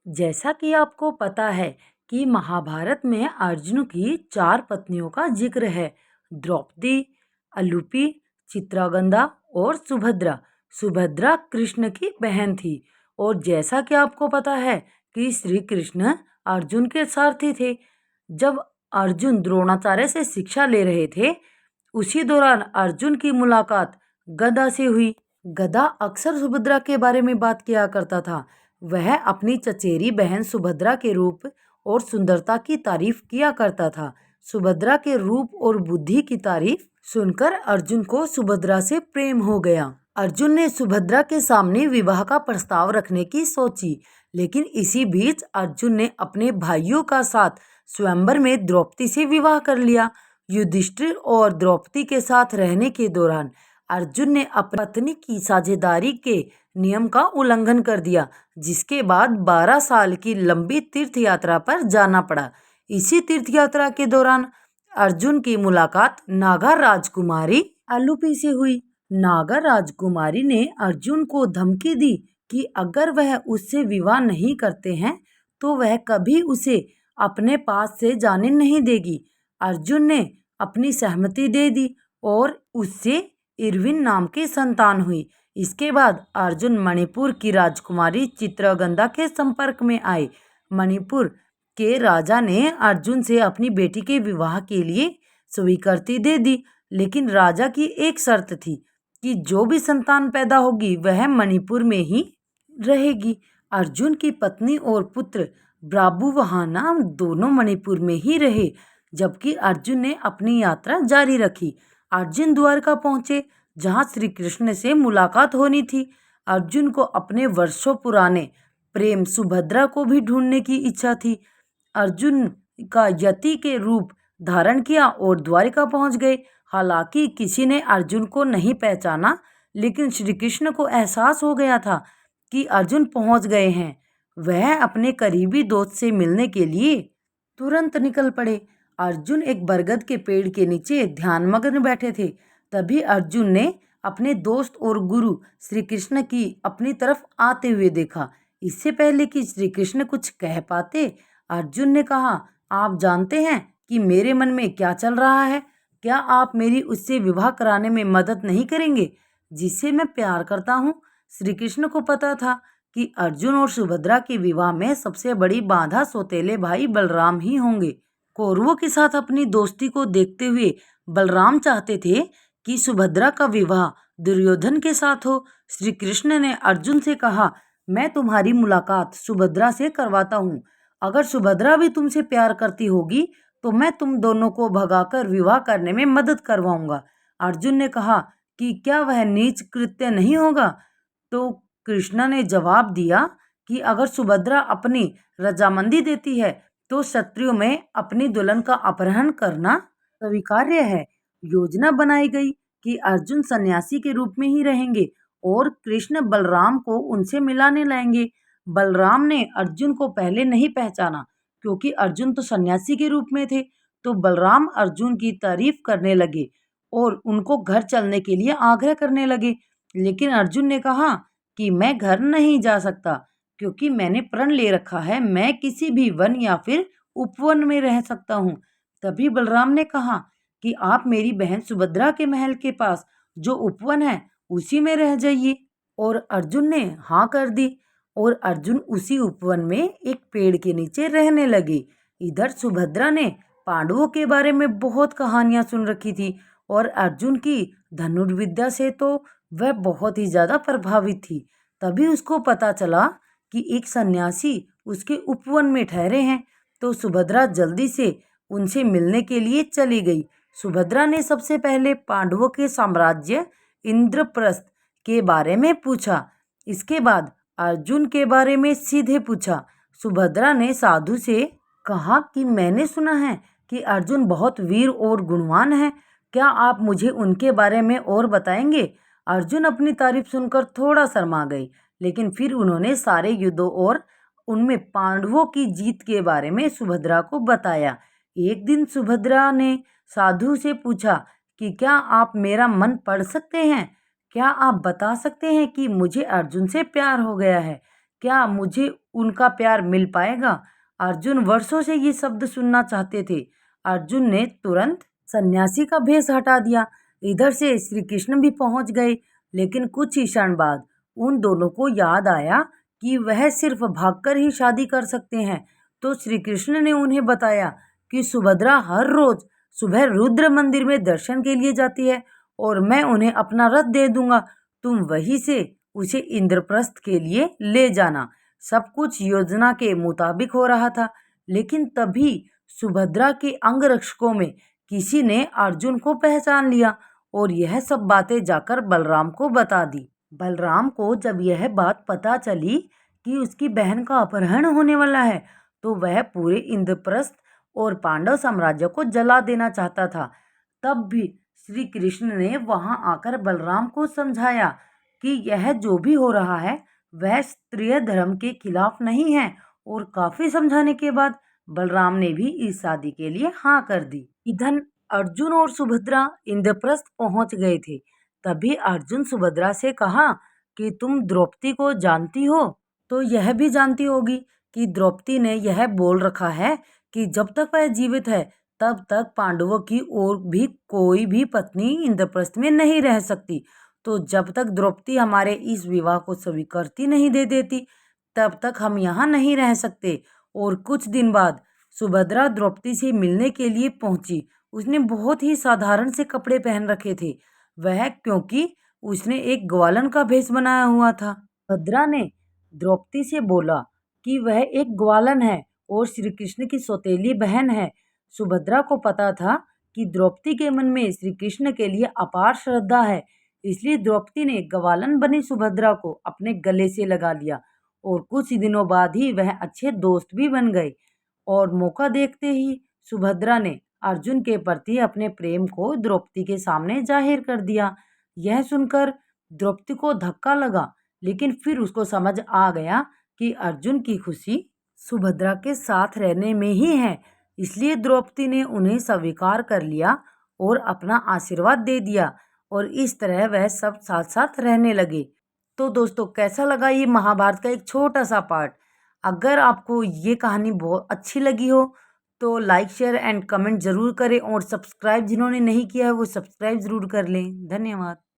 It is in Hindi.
जैसा कि आपको पता है कि महाभारत में अर्जुन की 4 पत्नियों का जिक्र है। द्रौपदी, अल्लूपी, चित्रागंधा और सुभद्रा। सुभद्रा कृष्ण की बहन थी। और जैसा कि आपको पता है कि श्री कृष्ण अर्जुन के सारथी थे। जब अर्जुन द्रोणाचार्य से शिक्षा ले रहे थे, उसी दौरान अर्जुन की मुलाकात गदा से हुई। गदा अक्सर सुभद्रा के बारे में बात किया करता था। वह अपनी चचेरी बहन सुभद्रा के रूप और सुंदरता की तारीफ किया करता था। सुभद्रा के रूप और बुद्धि की तारीफ सुनकर अर्जुन को सुभद्रा से प्रेम हो गया। अर्जुन ने सुभद्रा के सामने विवाह का प्रस्ताव रखने की सोची, लेकिन इसी बीच अर्जुन ने अपने भाइयों का साथ स्वयंवर में द्रौपदी से विवाह कर लिया। युधिष्ठिर और द्रौपदी के साथ रहने के दौरान अर्जुन ने अपनी पत्नी की साझेदारी के नियम का उल्लंघन कर दिया, जिसके बाद 12 साल की लंबी तीर्थ यात्रा पर जाना पड़ा। इसी तीर्थ यात्रा के दौरान अर्जुन की मुलाकात नागा राजकुमारी आलूपी से हुई। नागा राजकुमारी ने अर्जुन को धमकी दी कि अगर वह उससे विवाह नहीं करते हैं तो वह कभी उसे अपने पास से जाने नहीं देगी। अर्जुन ने अपनी सहमति दे दी और उससे इरविन नाम की संतान हुई। इसके बाद अर्जुन मणिपुर की राजकुमारी चित्रगंधा के संपर्क में आए। मणिपुर के राजा ने अर्जुन से अपनी बेटी के विवाह के लिए स्वीकृति दे दी, लेकिन राजा की एक शर्त थी कि जो भी संतान पैदा होगी वह मणिपुर में ही रहेगी। अर्जुन की पत्नी और पुत्र ब्राबुवहाना दोनों मणिपुर में ही रहे, जबकि अर्जुन ने अपनी यात्रा जारी रखी। अर्जुन द्वारका पहुंचे, जहां श्री कृष्ण से मुलाकात होनी थी। अर्जुन को अपने वर्षों पुराने प्रेम सुभद्रा को भी ढूंढने की इच्छा थी। अर्जुन का यति के रूप धारण किया और द्वारिका पहुंच गए। हालांकि किसी ने अर्जुन को नहीं पहचाना, लेकिन श्री कृष्ण को एहसास हो गया था कि अर्जुन पहुंच गए हैं। वह अपने करीबी दोस्त से मिलने के लिए तुरंत निकल पड़े। अर्जुन एक बरगद के पेड़ के नीचे ध्यानमग्न बैठे थे। तभी अर्जुन ने अपने दोस्त और गुरु श्री कृष्ण की अपनी तरफ आते हुए देखा। इससे पहले कि श्री कृष्ण कुछ कह पाते, अर्जुन ने कहा, आप जानते हैं कि मेरे मन में क्या चल रहा है? क्या आप मेरी उससे विवाह कराने में मदद नहीं करेंगे जिससे मैं प्यार करता हूँ? श्री कृष्ण को पता था कि अर्जुन और सुभद्रा के विवाह में सबसे बड़ी बाधा सौतेले भाई बलराम ही होंगे। कौरवों के साथ अपनी दोस्ती को देखते हुए बलराम चाहते थे कि सुभद्रा का विवाह दुर्योधन के साथ हो। श्री कृष्ण ने अर्जुन से कहा, मैं तुम्हारी मुलाकात सुभद्रा से करवाता हूँ। अगर सुभद्रा भी तुमसे प्यार करती होगी तो मैं तुम दोनों को भगाकर विवाह करने में मदद करवाऊंगा। अर्जुन ने कहा कि क्या वह नीच कृत्य नहीं होगा? तो कृष्ण ने जवाब दिया कि अगर सुभद्रा अपनी रजामंदी देती है तो क्षत्रियों में अपनी दुल्हन का अपहरण करना स्वीकार्य है। योजना बनाई गई कि अर्जुन सन्यासी के रूप में ही रहेंगे और कृष्ण बलराम को उनसे मिलाने लाएंगे। बलराम ने अर्जुन को पहले नहीं पहचाना क्योंकि अर्जुन तो सन्यासी के रूप में थे। तो बलराम अर्जुन की तारीफ करने लगे और उनको घर चलने के लिए आग्रह करने लगे। लेकिन अर्जुन ने कहा कि मैं घर नहीं जा सकता क्योंकि मैंने प्रण ले रखा है, मैं किसी भी वन या फिर उपवन में रह सकता हूँ। तभी बलराम ने कहा कि आप मेरी बहन सुभद्रा के महल के पास जो उपवन है उसी में रह जाइए। और अर्जुन ने हाँ कर दी और अर्जुन उसी उपवन में एक पेड़ के नीचे रहने लगे। इधर सुभद्रा ने पांडवों के बारे में बहुत कहानियां सुन रखी थी और अर्जुन की धनुर्विद्या से तो वह बहुत ही ज्यादा प्रभावित थी। तभी उसको पता चला कि एक सन्यासी उसके उपवन में ठहरे हैं। तो सुभद्रा जल्दी से उनसे मिलने के लिए चली गई। सुभद्रा ने सबसे पहले पांडवों के साम्राज्य इंद्रप्रस्थ के बारे में पूछा। इसके बाद अर्जुन के बारे में सीधे पूछा। सुभद्रा ने साधु से कहा कि मैंने सुना है कि अर्जुन बहुत वीर और गुणवान है, क्या आप मुझे उनके बारे में और बताएंगे? अर्जुन अपनी तारीफ सुनकर थोड़ा शर्मा गए, लेकिन फिर उन्होंने सारे युद्धों और उनमें पांडवों की जीत के बारे में सुभद्रा को बताया। एक दिन सुभद्रा ने साधु से पूछा कि क्या आप मेरा मन पढ़ सकते हैं? क्या आप बता सकते हैं कि मुझे अर्जुन से प्यार हो गया है? क्या मुझे उनका प्यार मिल पाएगा? अर्जुन वर्षों से ये शब्द सुनना चाहते थे। अर्जुन ने तुरंत सन्यासी का भेष हटा दिया। इधर से श्री कृष्ण भी पहुंच गए, लेकिन कुछ ही क्षण बाद उन दोनों को याद आया कि वह सिर्फ भागकर ही शादी कर सकते हैं। तो श्री कृष्ण ने उन्हें बताया कि सुभद्रा हर रोज सुबह रुद्र मंदिर में दर्शन के लिए जाती है और मैं उन्हें अपना रथ दे दूंगा। तुम वहीं से उसे इंद्रप्रस्थ के लिए ले जाना। सब कुछ योजना के मुताबिक हो रहा था, लेकिन तभी सुभद्रा के अंगरक्षकों में किसी ने अर्जुन को पहचान लिया और यह सब बातें जाकर बलराम को बता दी। बलराम को जब यह बात पता चली कि उसकी बहन का अपहरण होने वाला है, तो वह पूरे इंद्रप्रस्थ और पांडव साम्राज्य को जला देना चाहता था। तब भी श्री कृष्ण ने वहां आकर बलराम को समझाया कि यह जो भी हो रहा है वह क्षत्रिय धर्म के खिलाफ नहीं है, और काफी समझाने के बाद बलराम ने भी इस शादी के लिए हाँ कर दी। इधर अर्जुन और सुभद्रा इंद्रप्रस्थ पहुंच गए थे। तभी अर्जुन सुभद्रा से कहा कि तुम द्रौपदी को जानती हो? तो यह भी जानती होगी कि द्रौपदी ने यह बोल रखा है कि जब तक वह जीवित है तब तक पांडवों की और भी कोई भी पत्नी इंद्रप्रस्थ में नहीं रह सकती। तो जब तक द्रौपदी हमारे इस विवाह को स्वीकृति नहीं दे देती तब तक हम यहाँ नहीं रह सकते। और कुछ दिन बाद सुभद्रा द्रौपदी से मिलने के लिए पहुंची। उसने बहुत ही साधारण से कपड़े पहन रखे थे, वह क्योंकि उसने एक ग्वालन का भेष बनाया हुआ था। भद्रा ने द्रौपदी से बोला कि वह एक ग्वालन है और श्री कृष्ण की सौतेली बहन है। सुभद्रा को पता था कि द्रौपदी के मन में श्री कृष्ण के लिए अपार श्रद्धा है, इसलिए द्रौपदी ने ग्वालन बनी सुभद्रा को अपने गले से लगा लिया और कुछ दिनों बाद ही वह अच्छे दोस्त भी बन गए। और मौका देखते ही सुभद्रा ने अर्जुन के प्रति अपने प्रेम को द्रौपदी के सामने जाहिर कर दिया। यह सुनकर द्रौपदी को धक्का लगा, लेकिन फिर उसको समझ आ गया कि अर्जुन की खुशी सुभद्रा के साथ रहने में ही है, इसलिए द्रौपदी ने उन्हें स्वीकार कर लिया और अपना आशीर्वाद दे दिया और इस तरह वह सब साथ साथ रहने लगे। तो दोस्तों, कैसा लगा ये महाभारत का एक छोटा सा पार्ट? अगर आपको ये कहानी बहुत अच्छी लगी हो तो लाइक शेयर एंड कमेंट ज़रूर करें और सब्सक्राइब जिन्होंने नहीं किया है वो सब्सक्राइब ज़रूर कर लें। धन्यवाद।